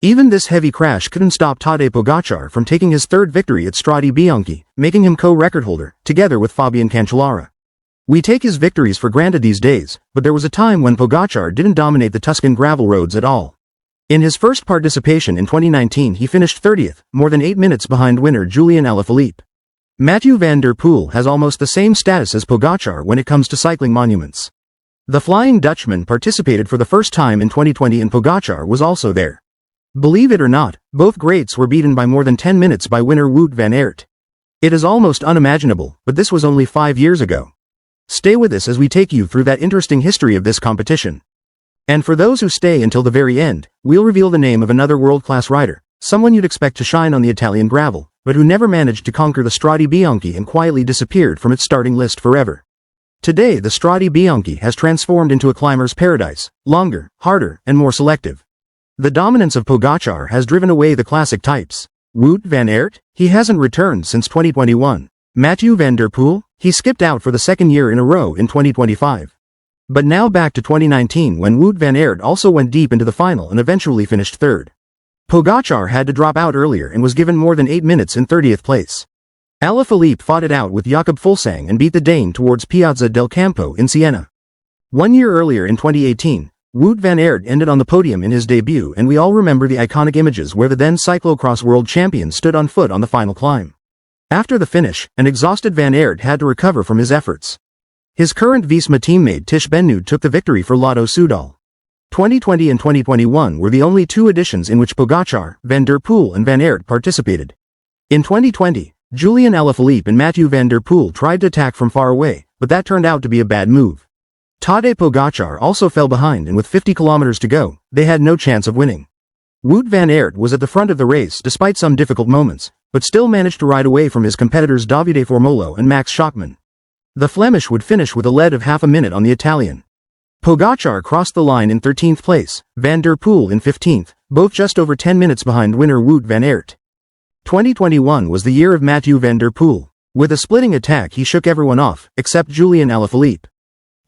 Even this heavy crash couldn't stop Tadej Pogacar from taking his third victory at Strade Bianche, making him co-record holder, together with Fabian Cancellara. We take his victories for granted these days, but there was a time when Pogacar didn't dominate the Tuscan gravel roads at all. In his first participation in 2019 he finished 30th, more than 8 minutes behind winner Julian Alaphilippe. Mathieu van der Poel has almost the same status as Pogacar when it comes to cycling monuments. The Flying Dutchman participated for the first time in 2020 and Pogacar was also there. Believe it or not, both greats were beaten by more than 10 minutes by winner Wout van Aert. It is almost unimaginable, but this was only 5 years ago. Stay with us as we take you through that interesting history of this competition. And for those who stay until the very end, we'll reveal the name of another world-class rider, someone you'd expect to shine on the Italian gravel, but who never managed to conquer the Strade Bianche and quietly disappeared from its starting list forever. Today the Strade Bianche has transformed into a climber's paradise, longer, harder, and more selective. The dominance of Pogacar has driven away the classic types. Wout van Aert? He hasn't returned since 2021. Mathieu van der Poel? He skipped out for the second year in a row in 2025. But now back to 2019 when Wout van Aert also went deep into the final and eventually finished third. Pogacar had to drop out earlier and was given more than 8 minutes in 30th place. Alaphilippe fought it out with Jakob Fuglsang and beat the Dane towards Piazza del Campo in Siena. 1 year earlier in 2018, Wout van Aert ended on the podium in his debut and we all remember the iconic images where the then cyclocross world champion stood on foot on the final climb. After the finish, an exhausted Van Aert had to recover from his efforts. His current Visma teammate Tish Bennud took the victory for Lotto Soudal. 2020 and 2021 were the only two editions in which Pogacar, Van der Poel and Van Aert participated. In 2020, Julian Alaphilippe and Mathieu van der Poel tried to attack from far away, but that turned out to be a bad move. Tadej Pogacar also fell behind and with 50 kilometers to go, they had no chance of winning. Wout van Aert was at the front of the race despite some difficult moments, but still managed to ride away from his competitors Davide Formolo and Max Schachmann. The Flemish would finish with a lead of half a minute on the Italian. Pogacar crossed the line in 13th place, Van der Poel in 15th, both just over 10 minutes behind winner Wout van Aert. 2021 was the year of Mathieu van der Poel. With a splitting attack he shook everyone off, except Julian Alaphilippe.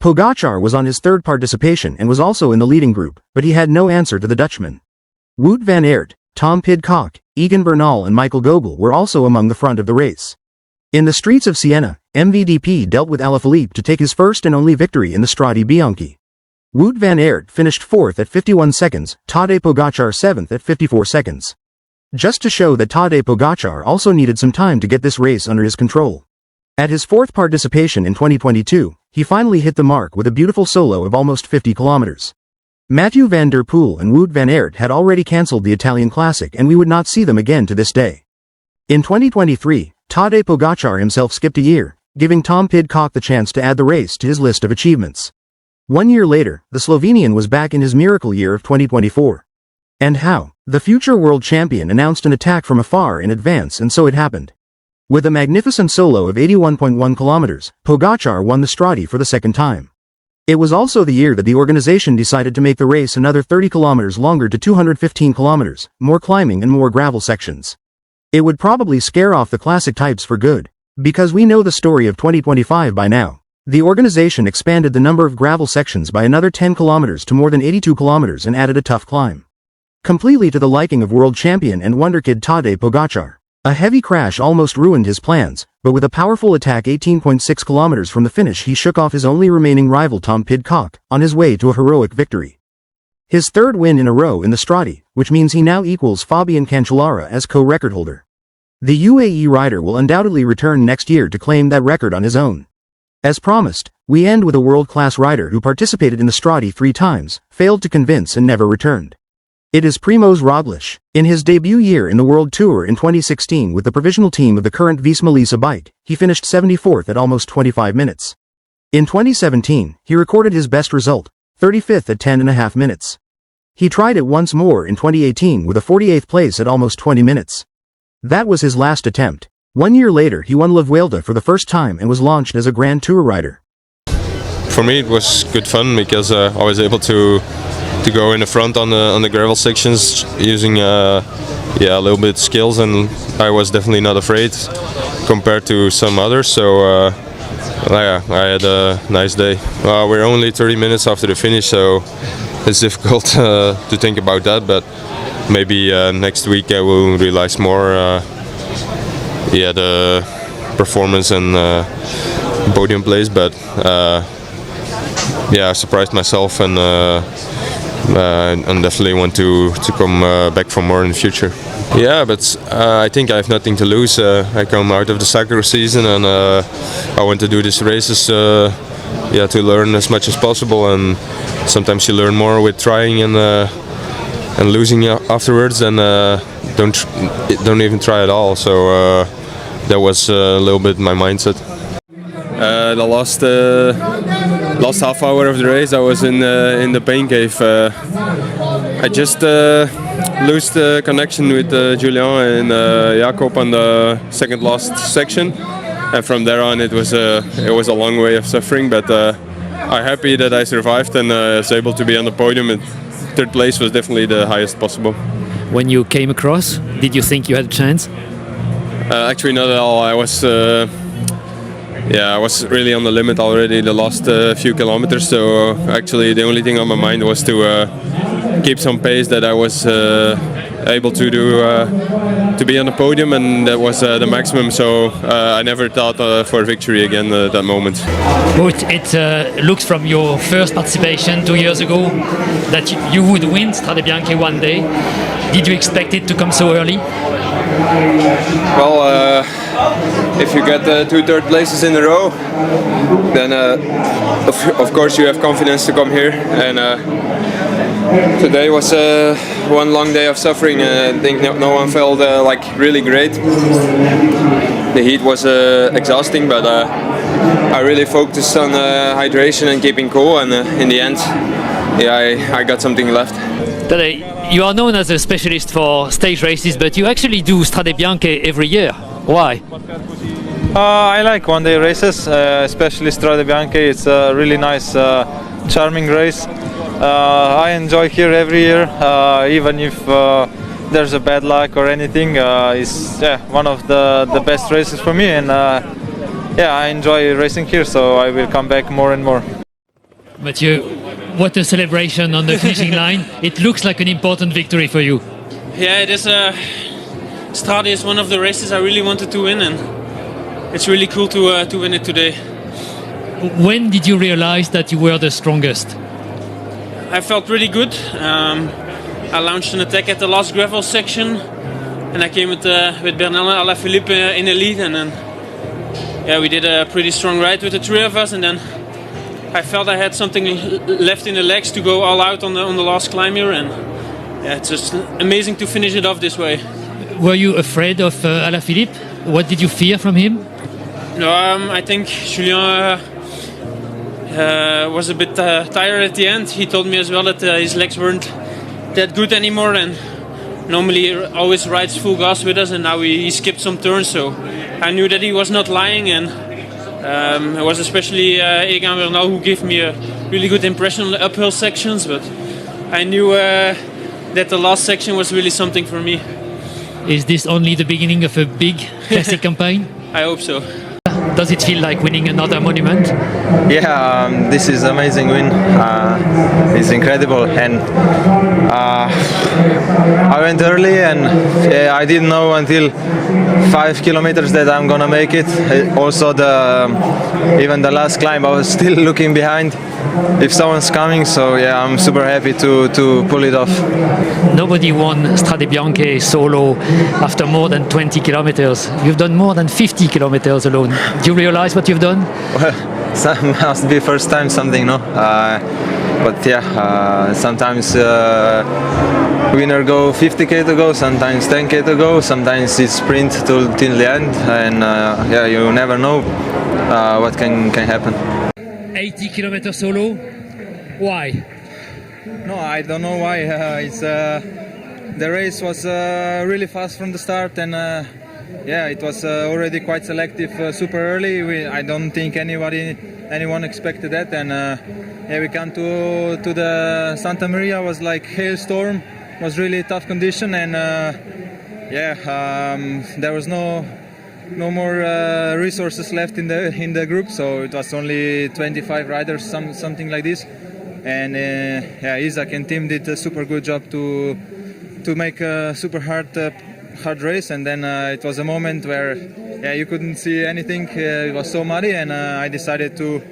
Pogacar was on his third participation and was also in the leading group, but he had no answer to the Dutchman. Wout van Aert, Tom Pidcock, Egan Bernal and Michael Gogol were also among the front of the race. In the streets of Siena, MVDP dealt with Alaphilippe to take his first and only victory in the Strade Bianche. Wout van Aert finished 4th at 51 seconds, Tadej Pogacar 7th at 54 seconds. Just to show that Tadej Pogacar also needed some time to get this race under his control. At his fourth participation in 2022, he finally hit the mark with a beautiful solo of almost 50 kilometers. Mathieu van der Poel and Wout van Aert had already cancelled the Italian Classic and we would not see them again to this day. In 2023, Tadej Pogacar himself skipped a year, giving Tom Pidcock the chance to add the race to his list of achievements. 1 year later, the Slovenian was back in his miracle year of 2024. And how? The future world champion announced an attack from afar in advance and so it happened. With a magnificent solo of 81.1 kilometers, Pogacar won the Strade for the second time. It was also the year that the organization decided to make the race another 30 kilometers longer to 215 kilometers, more climbing and more gravel sections. It would probably scare off the classic types for good. Because we know the story of 2025 by now. The organization expanded the number of gravel sections by another 10 kilometers to more than 82 kilometers and added a tough climb. Completely to the liking of world champion and wonderkid Tadej Pogacar. A heavy crash almost ruined his plans, but with a powerful attack 18.6 kilometers from the finish he shook off his only remaining rival Tom Pidcock, on his way to a heroic victory. His third win in a row in the Strade, which means he now equals Fabian Cancellara as co-record holder. The UAE rider will undoubtedly return next year to claim that record on his own. As promised, we end with a world-class rider who participated in the Strade 3 times, failed to convince and never returned. It is Primož Roglič. In his debut year in the World Tour in 2016 with the provisional team of the current Visma Lease bike, he finished 74th at almost 25 minutes. In 2017, he recorded his best result, 35th at 10.5 minutes. He tried it once more in 2018 with a 48th place at almost 20 minutes. That was his last attempt. 1 year later he won La Vuelta for the first time and was launched as a Grand Tour rider. For me it was good fun because I was able to go in the front on the gravel sections using a little bit skills, and I was definitely not afraid compared to some others, so I had a nice day. We're only 30 minutes after the finish, so it's difficult to think about that, but maybe next week I will realize more. The performance and podium place, but I surprised myself and definitely want to come back for more in the future. Yeah, but I think I have nothing to lose. I come out of the soccer season and I want to do these races to learn as much as possible, and sometimes you learn more with trying and losing afterwards than don't even try at all. So that was a little bit my mindset. The last half hour of the race, I was in the pain cave. I just lost the connection with Julian and Jacob on the second last section, and from there on it was a long way of suffering. But I'm happy that I survived and was able to be on the podium. And third place was definitely the highest possible. When you came across, did you think you had a chance? Actually, not at all. I was really on the limit already the last few kilometers. So actually, the only thing on my mind was to keep some pace that I was able to do to be on the podium, and that was the maximum. So I never thought for victory again at that moment. But it looks from your first participation 2 years ago that you would win Strade Bianche one day. Did you expect it to come so early? Well, if you get 2 third places in a row, then of course you have confidence to come here. And today was one long day of suffering. I think no one felt really great. The heat was exhausting, but I really focused on hydration and keeping cool. And in the end, I got something left. Tadej, you are known as a specialist for stage races, but you actually do Strade Bianche every year. Why? I like one-day races, especially Strade Bianche. It's a really nice, charming race. I enjoy here every year, even if there's a bad luck or anything. It's one of the best races for me, and I enjoy racing here, so I will come back more and more. Mathieu, what a celebration on the finishing line. It looks like an important victory for you. Yeah, it is. Strade is one of the races I really wanted to win, and it's really cool to win it today. When did you realize that you were the strongest? I felt really good. I launched an attack at the last gravel section, and I came with Bernal and Alaphilippe in the lead, and then we did a pretty strong ride with the three of us, and then I felt I had something left in the legs to go all out on the last climb here, and it's just amazing to finish it off this way. Were you afraid of Alaphilippe? What did you fear from him? No, I think Julien was a bit tired at the end. He told me as well that his legs weren't that good anymore, and normally he always rides full gas with us, and now he skipped some turns, so I knew that he was not lying, and it was especially Egan Bernal who gave me a really good impression on the uphill sections, but I knew that the last section was really something for me. Is this only the beginning of a big classic campaign? I hope so. Does it feel like winning another monument? Yeah, this is amazing win. It's incredible, and I went early, and I didn't know until 5 kilometers that I'm gonna make it. Also, even the last climb, I was still looking behind if someone's coming. So I'm super happy to pull it off. Nobody won Strade Bianche solo after more than 20 kilometers. You've done more than 50 kilometers alone. Do you realize what you've done? Well, must be first time something, no? But sometimes winner go 50k to go, sometimes 10k to go, sometimes it's sprint till the end, and you never know what can happen. 80 kilometers solo. Why? No, I don't know why. The race was really fast from the start, and it was already quite selective super early. I don't think anyone expected that, and we come to the Santa Maria, was like hailstorm, was really tough condition, and there was no more resources left in the group, so it was only 25 riders, something like this, and Isaac and Tim did a super good job to to make a super hard race, and then it was a moment where you couldn't see anything. It was so muddy, and I decided to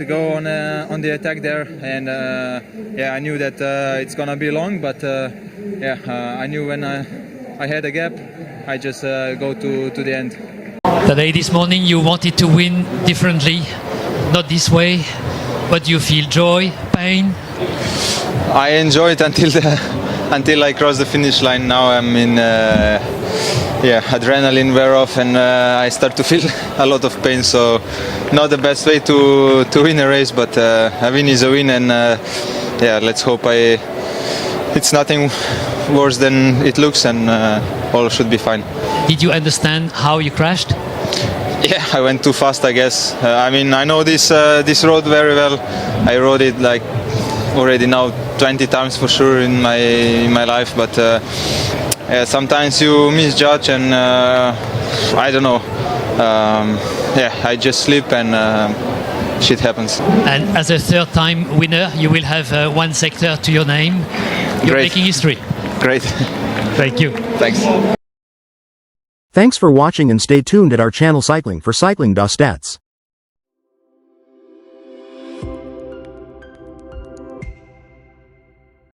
go on the attack there, and I knew that it's gonna be long, but I knew when I had a gap, I just go to the end. Today, this morning, you wanted to win differently, not this way. But do you feel joy, pain? I enjoyed until I crossed the finish line. Now I'm in adrenaline wear off, and I start to feel a lot of pain. So not the best way to win a race, but a win is a win, and let's hope it's nothing worse than it looks, and all should be fine. Did you understand how you crashed? Yeah, I went too fast, I guess. I mean, I know this road very well. I rode it like already now 20 times for sure in my life, but sometimes you misjudge, and I don't know. I just slip, and shit happens. And as a third-time winner, you will have one sector to your name. You're Great. making history. Great. Thank you. Thanks. Thanks for watching and stay tuned at our channel Cycling for cycling.stats.